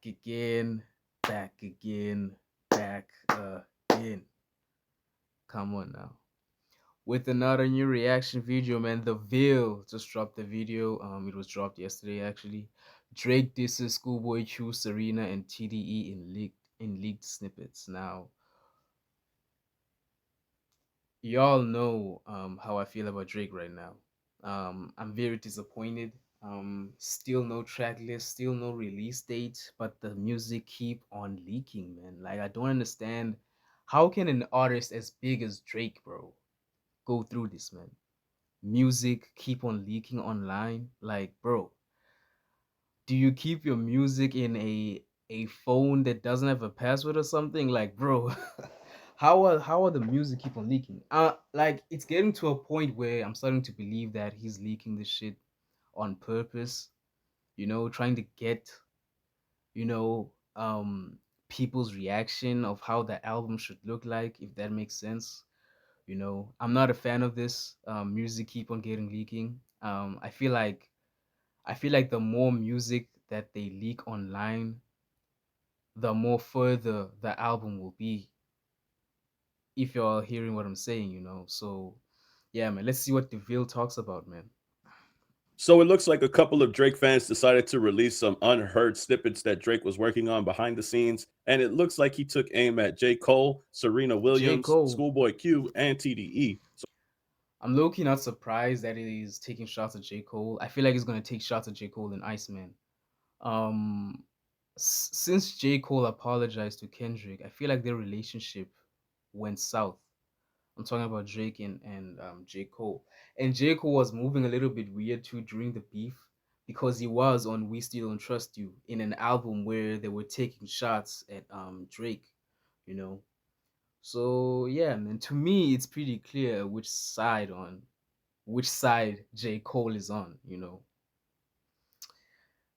Back again, back again, back again. Come on now. With another new reaction video, man. The Veil just dropped the video. It was dropped yesterday actually. Drake disses Schoolboy Q, Serena, and TDE in leaked snippets. Now, y'all know how I feel about Drake right now. I'm very disappointed. Still no track list, still no release date, but the music keep on leaking, man. Like I don't understand how can an artist as big as Drake, bro, go through this, man. Music keep on leaking online. Like, bro, do you keep your music in a phone that doesn't have a password or something? Like, bro, how are the music keep on leaking? Like it's getting to a point where I'm starting to believe that he's leaking this shit on purpose, trying to get, you know, people's reaction of how the album should look like, if that makes sense. I'm not a fan of this. Music keep on getting leaking. I feel like the more music that they leak online, the more further the album will be, if you're hearing what I'm saying. So yeah, man, let's see what DeVille talks about, man. So it looks like a couple of Drake fans decided to release some unheard snippets that Drake was working on behind the scenes, and it looks like he took aim at J. Cole, Serena J. Williams, Cole. Schoolboy Q, and TDE. I'm low-key not surprised that he's taking shots at J. Cole. I feel like he's gonna take shots at J. Cole and Iceman. Um, since J. Cole apologized to Kendrick, I feel like their relationship went south. I'm talking about Drake and J. Cole. And J. Cole was moving a little bit weird too during the beef because he was on We Still Don't Trust You in an album where they were taking shots at Drake, you know. So yeah, man, to me it's pretty clear which side J. Cole is on.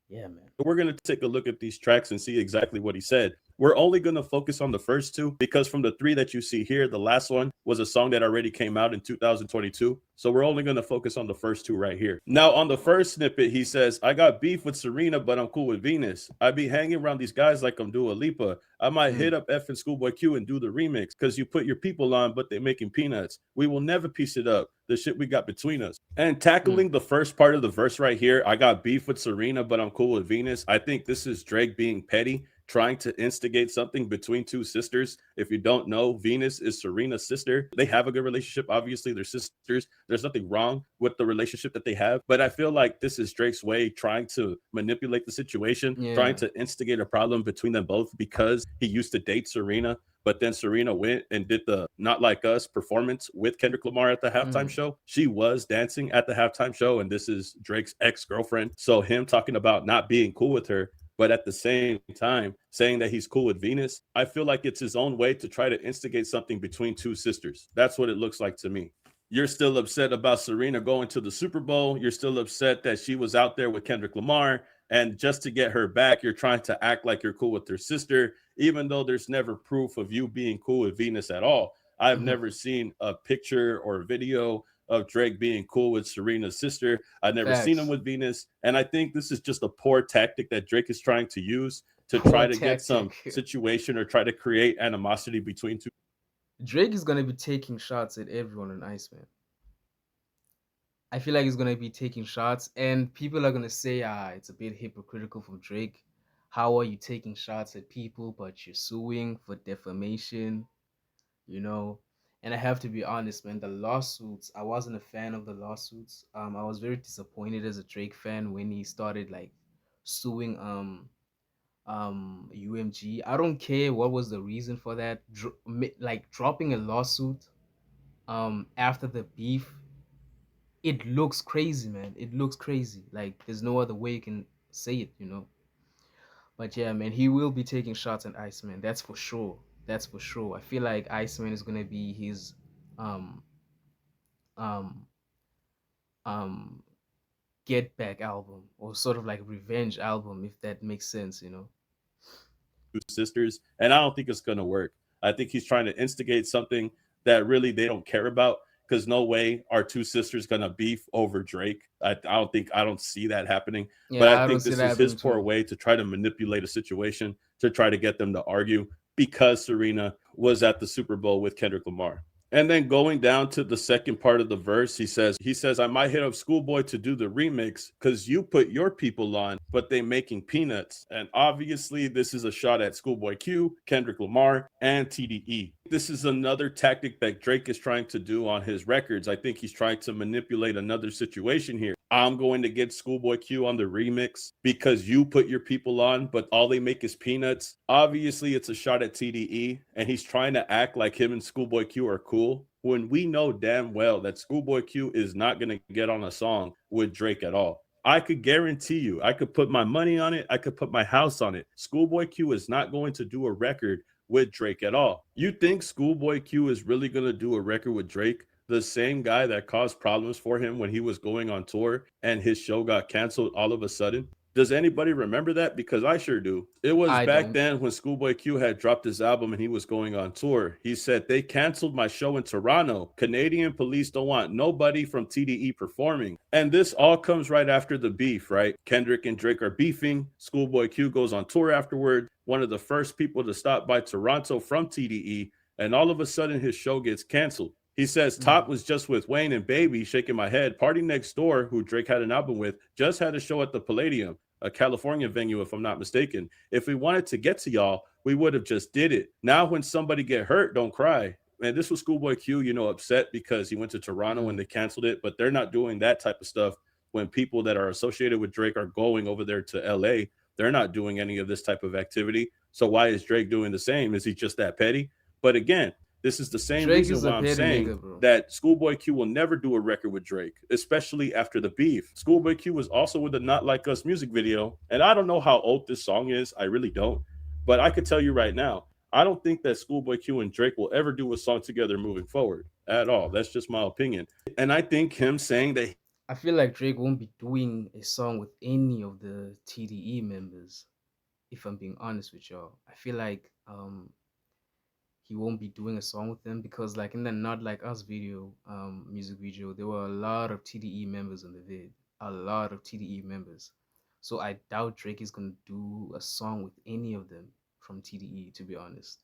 Yeah, man. We're going to take a look at these tracks and see exactly what he said. We're only going to focus on the first two because from the three that you see here, the last one was a song that already came out in 2022. So we're only going to focus on the first two right here. Now, on the first snippet, he says, I got beef with Serena, but I'm cool with Venus. I be hanging around these guys like I'm Dua Lipa. I might hit Mm, up F and Schoolboy Q and do the remix because you put your people on, but they making peanuts. We will never piece it up. The shit we got between us. And mm, tackling the first part of the verse right here, I got beef with Serena, but I'm cool with Venus. I think this is Drake being petty, trying to instigate something between two sisters. If you don't know, Venus is Serena's sister. They have a good relationship. Obviously, they're sisters. There's nothing wrong with the relationship that they have. But I feel like this is Drake's way trying to manipulate the situation, trying yeah. to instigate a problem between them both because he used to date Serena. But then Serena went and did the Not Like Us performance with Kendrick Lamar at the halftime Mm, show. She was dancing at the halftime show, and this is Drake's ex girlfriend. So, him talking about not being cool with her, but at the same time saying that he's cool with Venus, I feel like it's his own way to try to instigate something between two sisters. That's what it looks like to me. You're still upset about Serena going to the Super Bowl. You're still upset that she was out there with Kendrick Lamar. And just to get her back, you're trying to act like you're cool with her sister, even though there's never proof of you being cool with Venus at all. I've mhm. never seen a picture or a video of Drake being cool with Serena's sister. I've never seen him Facts. with Venus. And I think this is just a poor tactic that Drake is trying to use to Poor try to get some tactic. situation or try to create animosity between two. Drake is gonna be taking shots at everyone on Iceman. I feel like he's gonna be taking shots, and people are gonna say, it's a bit hypocritical from Drake. How are you taking shots at people, but you're suing for defamation? You know. And I have to be honest, man. The lawsuits, I wasn't a fan of the lawsuits. I was very disappointed as a Drake fan when he started like suing UMG. I don't care what was the reason for that. Like dropping a lawsuit after the beef, it looks crazy, man. It looks crazy. Like there's no other way you can say it. But yeah, man, he will be taking shots at Iceman. That's for sure. That's for sure. I feel like Iceman is gonna be his um um um get back album, or sort of like revenge album, if that makes sense. Sisters, and I don't think it's going to work. I think he's trying to instigate something that really they don't care about. because no way our two sisters gonna beef over Drake. I don't see that happening. But I Yeah, I don't think see this that is his happening poor too. way to try to manipulate a situation to try to get them to argue because Serena was at the Super Bowl with Kendrick Lamar. And then going down to the second part of the verse, he says, I might hit up Schoolboy to do the remix because you put your people on, but they making peanuts. And obviously, this is a shot at Schoolboy Q, Kendrick Lamar, and TDE. This is another tactic that Drake is trying to do on his records. I think he's trying to manipulate another situation here. I'm going to get Schoolboy Q on the remix because you put your people on, but all they make is peanuts. Obviously, it's a shot at TDE, and he's trying to act like him and Schoolboy Q are cool when we know damn well that Schoolboy Q is not going to get on a song with Drake at all. I could guarantee you, I could put my money on it, I could put my house on it. Schoolboy Q is not going to do a record with Drake at all. You think Schoolboy Q is really going to do a record with Drake? The same guy that caused problems for him when he was going on tour and his show got canceled all of a sudden? Does anybody remember that? Because I sure do. It was I back don't. then when Schoolboy Q had dropped his album and he was going on tour. He said, they canceled my show in Toronto. Canadian police don't want nobody from TDE performing. And this all comes right after the beef, right? Kendrick and Drake are beefing. Schoolboy Q goes on tour afterward. One of the first people to stop by Toronto from TDE. And all of a sudden, his show gets canceled. He says Top Mm. was just with Wayne and Baby, shaking my head. Party Next Door, who Drake had an album with, just had a show at the Palladium, a California venue, if I'm not mistaken. If we wanted to get to y'all, we would have just did it. Now, when somebody get hurt, don't cry. Man, this was Schoolboy Q, upset because he went to Toronto and Mm. they canceled it, but they're not doing that type of stuff when people that are associated with Drake are going over there to LA. They're not doing any of this type of activity. So why is Drake doing the same? Is he just that petty? But again, this is the same Drake reason is a why I'm petty saying nigga, bro. that Schoolboy Q will never do a record with Drake, especially after the beef. Schoolboy Q was also with the Not Like Us music video, and I don't know how old this song is. I really don't. But I could tell you right now, I don't think that Schoolboy Q and Drake will ever do a song together moving forward at all. That's just my opinion. And I think him saying that I feel like Drake won't be doing a song with any of the TDE members. If I'm being honest with y'all, I feel like he won't be doing a song with them because like in the Not Like Us video, music video, there were a lot of TDE members in the vid, a lot of TDE members. So I doubt Drake is gonna do a song with any of them from TDE. To be honest,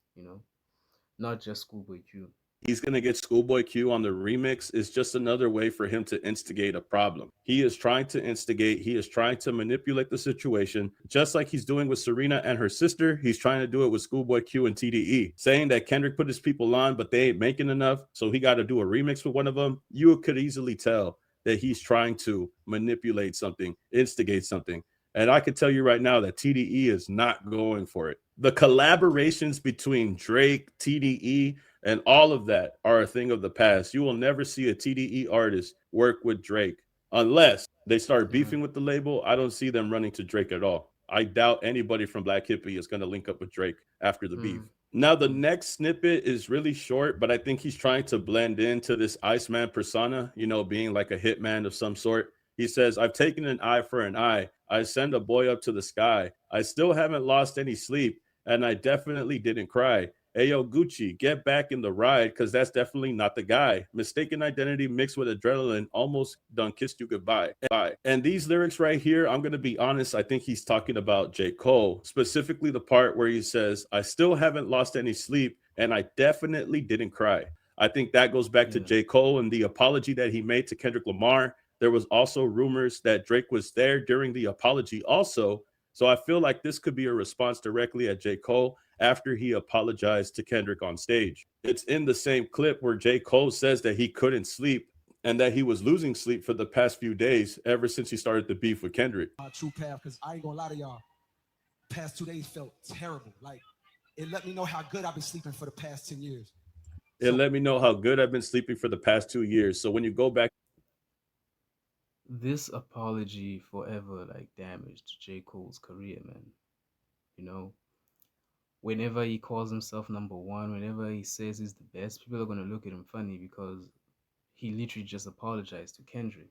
not just Schoolboy Q. he's going to get Schoolboy Q on the remix is just another way for him to instigate a problem. He is trying to instigate, he is trying to manipulate the situation, just like he's doing with Serena and her sister. He's trying to do it with Schoolboy Q and TDE, saying that Kendrick put his people on, but they ain't making enough, so he got to do a remix with one of them. You could easily tell that he's trying to manipulate something, instigate something. And I can tell you right now that TDE is not going for it. The collaborations between Drake, TDE, and all of that are a thing of the past. You will never see a TDE artist work with Drake unless they start Yeah. beefing with the label. I don't see them running to Drake at all. I doubt anybody from Black Hippie is going to link up with Drake after the beef. Mm. Now, the Mm. next snippet is really short, but I think he's trying to blend into this Iceman persona, being like a hitman of some sort. He says, I've taken an eye for an eye. I send a boy up to the sky. I still haven't lost any sleep, and I definitely didn't cry. Hey, yo, Gucci, get back in the ride because that's definitely not the guy. Mistaken identity mixed with adrenaline almost done kissed you goodbye. And these lyrics right here, I'm going to be honest, I think he's talking about J. Cole, specifically the part where he says, I still haven't lost any sleep and I definitely didn't cry. I think that goes back to Yeah. J. Cole and the apology that he made to Kendrick Lamar. There was also rumors that Drake was there during the apology also. So I feel like this could be a response directly at J. Cole after he apologized to Kendrick on stage. It's in the same clip where J. Cole says that he couldn't sleep and that he was losing sleep for the past few days ever since he started the beef with Kendrick. True path, because I ain't gonna lie to y'all. Past 2 days felt terrible. Like it let me know how good I've been sleeping for the past 10 years. It So let me know how good I've been sleeping for the past 2 years. So when you go back This apology forever like damaged J. Cole's career, man. You know, whenever he calls himself number one, whenever he says he's the best, people are gonna look at him funny because he literally just apologized to Kendrick.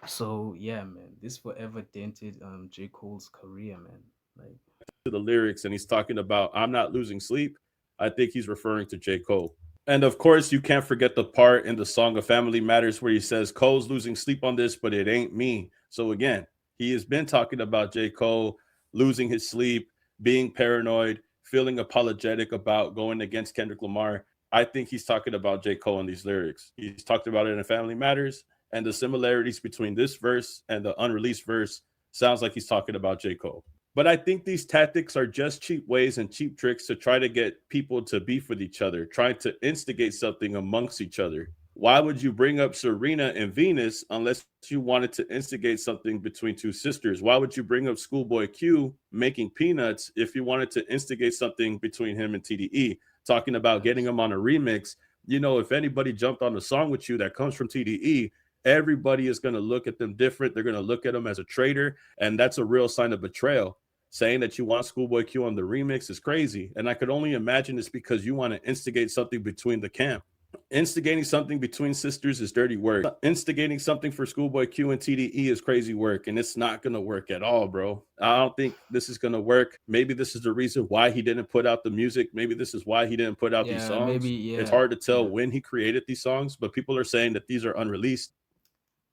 So yeah, man, this forever dented J. Cole's career, man. Like to the lyrics and he's talking about I'm not losing sleep, I think he's referring to J. Cole. And of course, you can't forget the part in the song of Family Matters where he says, Cole's losing sleep on this, but it ain't me. So again, he has been talking about J. Cole losing his sleep, being paranoid, feeling apologetic about going against Kendrick Lamar. I think he's talking about J. Cole in these lyrics. He's talked about it in Family Matters, and the similarities between this verse and the unreleased verse sounds like he's talking about J. Cole. But I think these tactics are just cheap ways and cheap tricks to try to get people to beef with each other, trying to instigate something amongst each other. Why would you bring up Serena and Venus unless you wanted to instigate something between two sisters? Why would you bring up Schoolboy Q making peanuts if you wanted to instigate something between him and TDE? Talking about getting Facts. him on a remix. If anybody jumped on a song with you that comes from TDE, everybody is going to look at them different. They're going to look at them as a traitor, and that's a real sign of betrayal. Saying that you want Schoolboy Q on the remix is crazy. And I could only imagine it's because you want to instigate something between the camp. Instigating something between sisters is dirty work. Instigating something for Schoolboy Q and TDE is crazy work, and it's not gonna work at all, bro. I don't think this is gonna work. Maybe this is the reason why he didn't put out the music. Maybe this is why he didn't put out these Yeah, maybe. songs. It's Yeah, hard to tell yeah. when he created these songs, but people are saying that these are unreleased.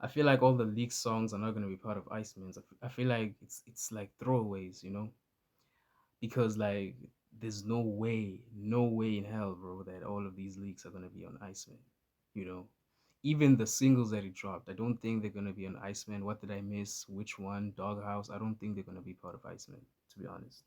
I feel like all the leaked songs are not gonna be part of Iceman's. I feel like it's like throwaways, you know, because like there's no way in hell, bro, that all of these leaks are gonna be on Iceman. You know, even the singles that he dropped, I don't think they're gonna be on Iceman. What did I miss? Which one? Doghouse. I don't think they're gonna be part of Iceman, to be honest.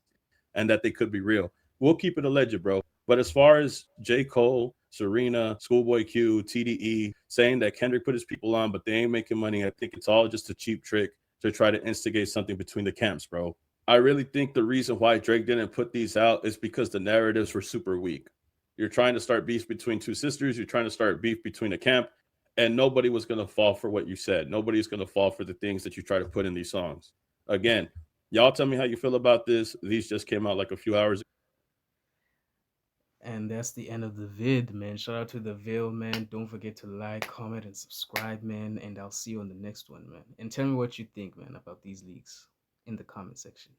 And that they could be real. We'll keep it alleged, bro. But as far as J. Cole, Serena, Schoolboy Q, TDE saying that Kendrick put his people on, but they ain't making money, I think it's all just a cheap trick to try to instigate something between the camps, bro. I really think the reason why Drake didn't put these out is because the narratives were super weak. You're trying to start beef between two sisters, you're trying to start beef between a camp, and nobody was going to fall for what you said. Nobody's going to fall for the things that you try to put in these songs. Again, y'all tell me how you feel about this. These just came out like a few hours. And that's the end of the vid, man. Shout out to the Veil, man. Don't forget to like, comment, and subscribe, man. And I'll see you on the next one, man. And tell me what you think, man, about these leaks in the comment section.